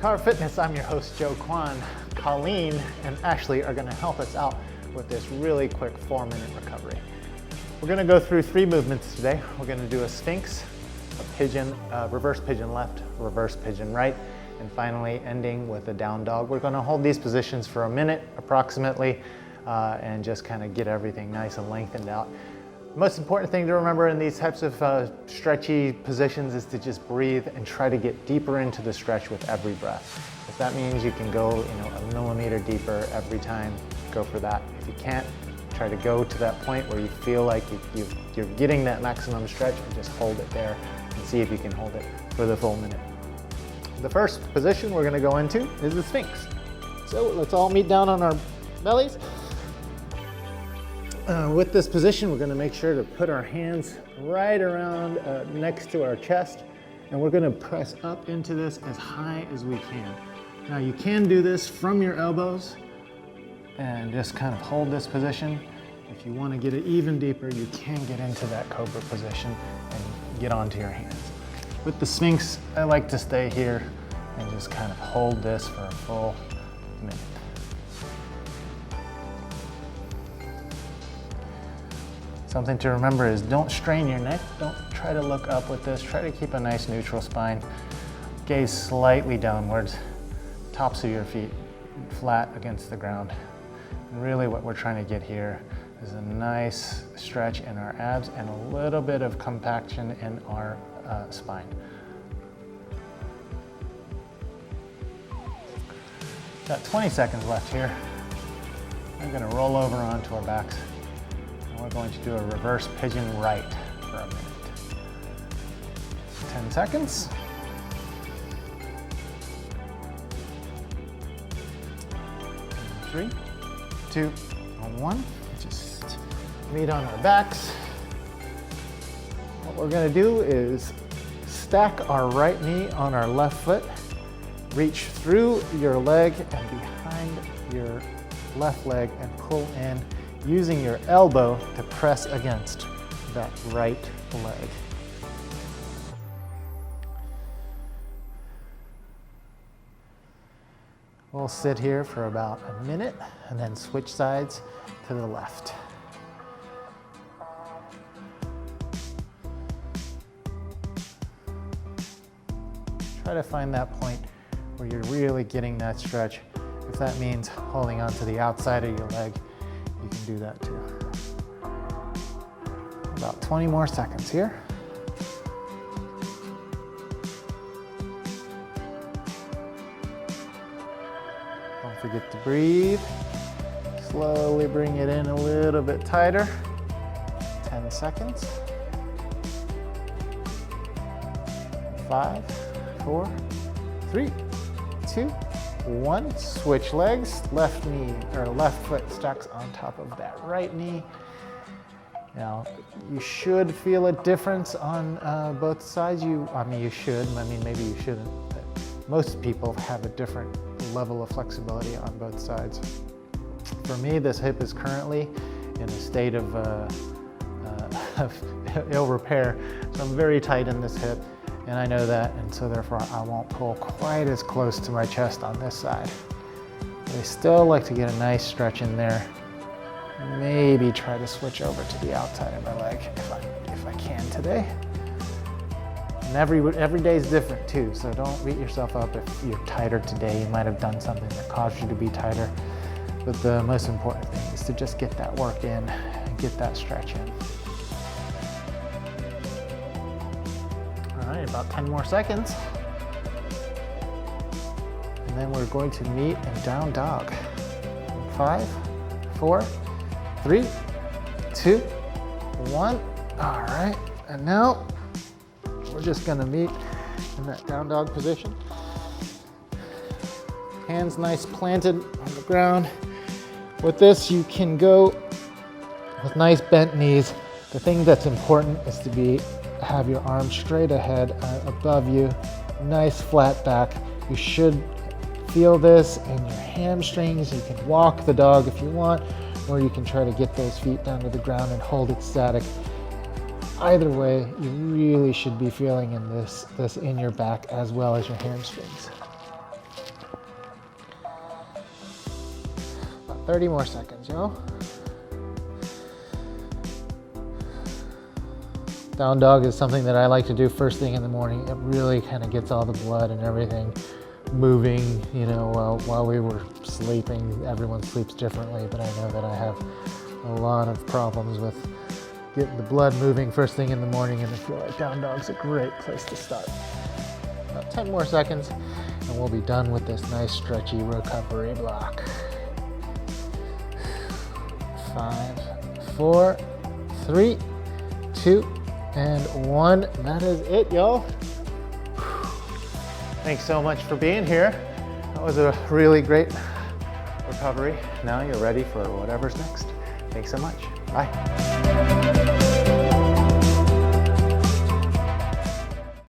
CARV Fitness. I'm your host, Joe Kwan. Colleen and Ashley are gonna help us out with this really quick 4-minute recovery. We're gonna go through 3 movements today. We're gonna do a Sphinx, a pigeon, reverse pigeon left, reverse pigeon right, and finally ending with a down dog. We're gonna hold these positions for a minute approximately and just kind of get everything nice and lengthened out. The most important thing to remember in these types of stretchy positions is to just breathe and try to get deeper into the stretch with every breath. If that means you can go a millimeter deeper every time, go for that. If you can't, try to go to that point where you feel like you're getting that maximum stretch and just hold it there and see if you can hold it for the full minute. The first position we're gonna go into is the Sphinx. So let's all meet down on our bellies. With this position, we're gonna make sure to put our hands right around next to our chest, and we're gonna press up into this as high as we can. Now you can do this from your elbows and just kind of hold this position. If you wanna get it even deeper, you can get into that cobra position and get onto your hands. With the Sphinx, I like to stay here and just kind of hold this for a full minute. Something to remember is don't strain your neck. Don't try to look up with this. Try to keep a nice neutral spine. Gaze slightly downwards. Tops of your feet flat against the ground. And really what we're trying to get here is a nice stretch in our abs and a little bit of compaction in our spine. Got 20 seconds left here. I'm gonna roll over onto our backs. We're going to do a reverse pigeon right for a minute. 10 seconds. 3, 2, 1. Just meet on our backs. What we're going to do is stack our right knee on our left foot, reach through your leg and behind your left leg and pull in, using your elbow to press against that right leg. We'll sit here for about a minute and then switch sides to the left. Try to find that point where you're really getting that stretch. If that means holding onto the outside of your leg, you can do that too. About 20 more seconds here. Don't forget to breathe. Slowly bring it in a little bit tighter. 10 seconds. 5, 4, 3, 2, 1, switch legs, left knee or left foot stacks on top of that right knee. Now, you should feel a difference on both sides. You should, maybe you shouldn't, but most people have a different level of flexibility on both sides. For me, this hip is currently in a state of ill repair, so I'm very tight in this hip. And I know that, and so therefore I won't pull quite as close to my chest on this side. But I still like to get a nice stretch in there. Maybe try to switch over to the outside of my leg if I can today. And every day is different too, so don't beat yourself up if you're tighter today. You might have done something that caused you to be tighter. But the most important thing is to just get that work in and get that stretch in. All right, about 10 more seconds. And then we're going to meet in down dog. 5, 4, 3, 2, 1. All right, and now we're just gonna meet in that down dog position. Hands nice planted on the ground. With this, you can go with nice bent knees. The thing that's important is to have your arms straight ahead above you, nice flat back. You should feel this in your hamstrings. You can walk the dog if you want, or you can try to get those feet down to the ground and hold it static. Either way, you really should be feeling this in your back as well as your hamstrings. 30 more seconds, yo. Down dog is something that I like to do first thing in the morning. It really kind of gets all the blood and everything moving, you know, while we were sleeping. Everyone sleeps differently, but I know that I have a lot of problems with getting the blood moving first thing in the morning, and I feel like down dog's a great place to start. About 10 more seconds, and we'll be done with this nice stretchy recovery block. 5, 4, 3, 2, and 1. That is it, y'all. Thanks so much for being here. That was a really great recovery. Now you're ready for whatever's next. Thanks so much. Bye.